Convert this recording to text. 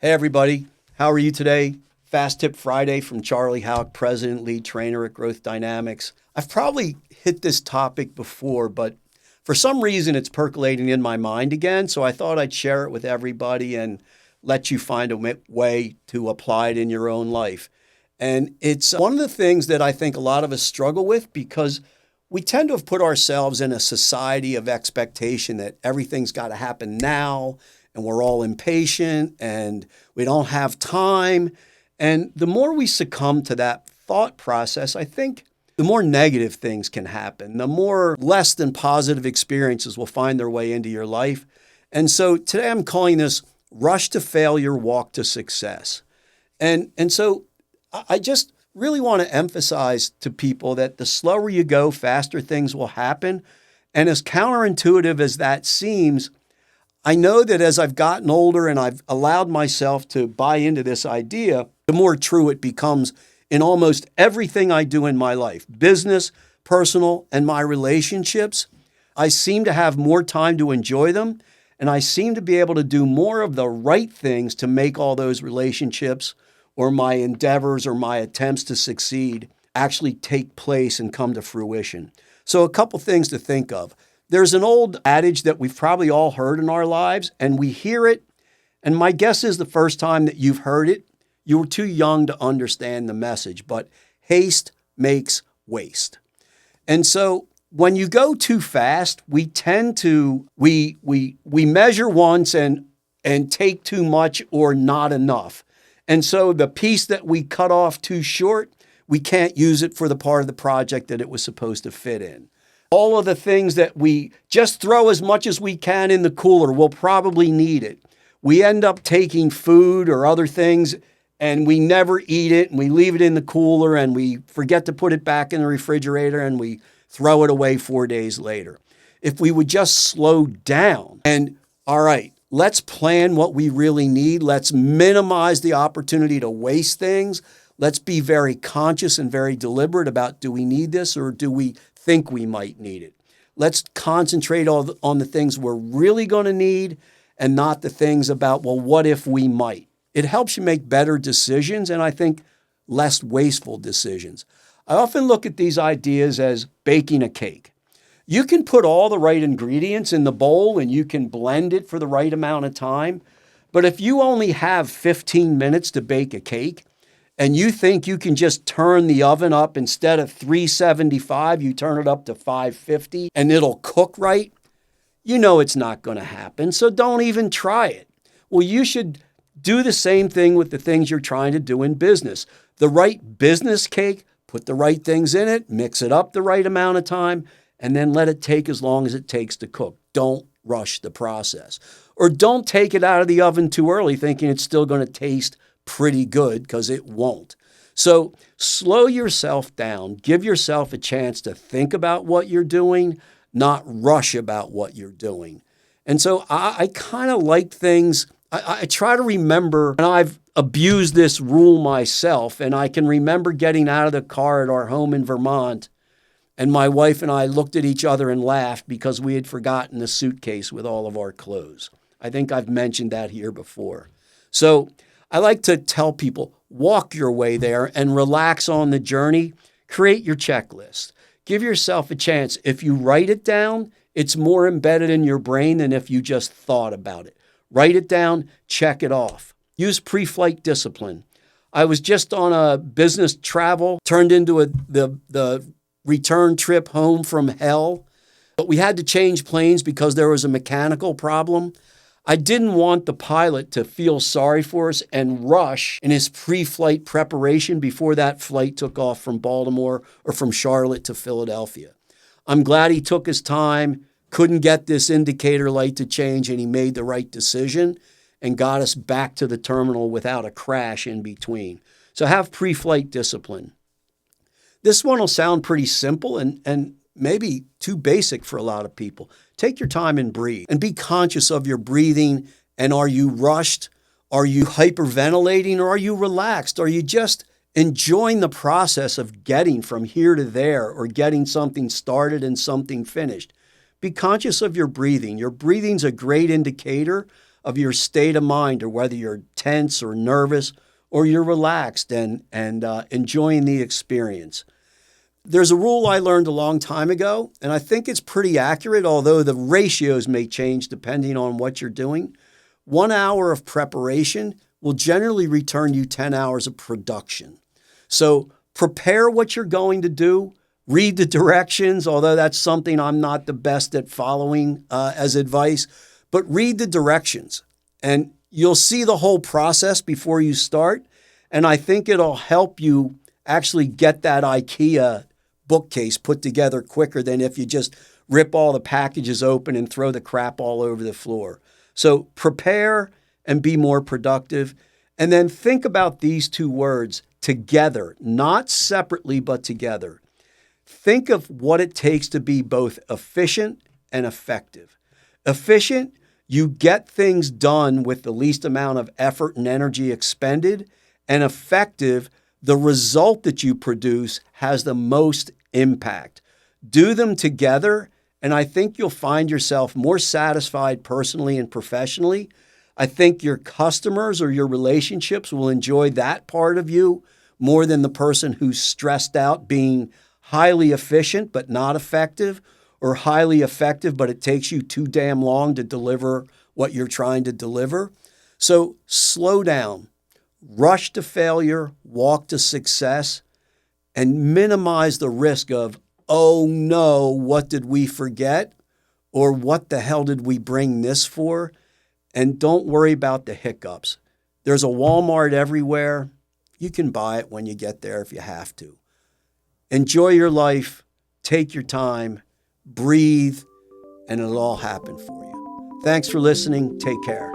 Hey, everybody. How are you today? Fast Tip Friday from Charlie Houck, President, Lead Trainer at Growth Dynamics. I've probably hit this topic before, but for some reason it's percolating in my mind again. So I thought I'd share it with everybody and let you find a way to apply it in your own life. And it's one of the things that I think a lot of us struggle with because we tend to have put ourselves in a society of expectation that everything's got to happen now, and we're all impatient and we don't have time. And the more we succumb to that thought process, I think the more negative things can happen, the more less than positive experiences will find their way into your life. And so today I'm calling this rush to failure, walk to success. And so I just really want to emphasize to people that the slower you go, faster things will happen. And as counterintuitive as that seems, I know that as I've gotten older and I've allowed myself to buy into this idea, the more true it becomes in almost everything I do in my life, business, personal, and my relationships. I seem to have more time to enjoy them, and I seem to be able to do more of the right things to make all those relationships or my endeavors or my attempts to succeed actually take place and come to fruition. So a couple things to think of. There's an old adage that we've probably all heard in our lives, and we hear it, and my guess is the first time that you've heard it, you were too young to understand the message, but haste makes waste. And so when you go too fast, we tend to, we measure once and take too much or not enough. And so the piece that we cut off too short, we can't use it for the part of the project that it was supposed to fit in. All of the things that we just throw as much as we can in the cooler, we'll probably need it. We end up taking food or other things and we never eat it and we leave it in the cooler and we forget to put it back in the refrigerator and we throw it away 4 days later. If we would just slow down and, all right, let's plan what we really need. Let's minimize the opportunity to waste things. Let's be very conscious and very deliberate about, do we need this or do we think we might need it? Let's concentrate on the things we're really going to need and not the things about, well, what if we might? It helps you make better decisions and I think less wasteful decisions. I often look at these ideas as baking a cake. You can put all the right ingredients in the bowl and you can blend it for the right amount of time. But if you only have 15 minutes to bake a cake and you think you can just turn the oven up instead of 375, you turn it up to 550 and it'll cook right, you know it's not going to happen. So don't even try it. Well, you should do the same thing with the things you're trying to do in business. The right business cake, put the right things in it, mix it up the right amount of time, and then let it take as long as it takes to cook. Don't rush the process. Or don't take it out of the oven too early thinking it's still going to taste pretty good, because it won't. So slow yourself down. Give yourself a chance to think about what you're doing, not rush about what you're doing. And so I kind of like things. I try to remember, and I've abused this rule myself, and I can remember getting out of the car at our home in Vermont, and my wife and I looked at each other and laughed because we had forgotten the suitcase with all of our clothes. I think I've mentioned that here before. So I like to tell people, walk your way there and relax on the journey. Create your checklist. Give yourself a chance. If you write it down, it's more embedded in your brain than if you just thought about it. Write it down, check it off. Use pre-flight discipline. I was just on a business travel, turned into the return trip home from hell, but we had to change planes because there was a mechanical problem. I didn't want the pilot to feel sorry for us and rush in his pre-flight preparation before that flight took off from Baltimore or from Charlotte to Philadelphia. I'm glad he took his time, couldn't get this indicator light to change, and he made the right decision and got us back to the terminal without a crash in between. So have pre-flight discipline. This one will sound pretty simple and maybe too basic for a lot of people. Take your time and breathe and be conscious of your breathing. And are you rushed? Are you hyperventilating or are you relaxed? Are you just enjoying the process of getting from here to there or getting something started and something finished? Be conscious of your breathing. Your breathing's a great indicator of your state of mind, or whether you're tense or nervous or you're relaxed and enjoying the experience. There's a rule I learned a long time ago, and I think it's pretty accurate, although the ratios may change depending on what you're doing. 1 hour of preparation will generally return you 10 hours of production. So prepare what you're going to do. Read the directions, although that's something I'm not the best at following as advice. But read the directions, and you'll see the whole process before you start. And I think it'll help you actually get that IKEA bookcase put together quicker than if you just rip all the packages open and throw the crap all over the floor. So prepare and be more productive. And then think about these two words, together, not separately, but together. Think of what it takes to be both efficient and effective. Efficient, you get things done with the least amount of effort and energy expended. And effective, the result that you produce has the most impact. Do them together, and I think you'll find yourself more satisfied personally and professionally. I think your customers or your relationships will enjoy that part of you more than the person who's stressed out being highly efficient but not effective, or highly effective but it takes you too damn long to deliver what you're trying to deliver. So slow down. Rush to failure, walk to success, and minimize the risk of, oh no, what did we forget? Or what the hell did we bring this for? And don't worry about the hiccups. There's a Walmart everywhere. You can buy it when you get there if you have to. Enjoy your life, take your time, breathe, and it'll all happen for you. Thanks for listening. Take care.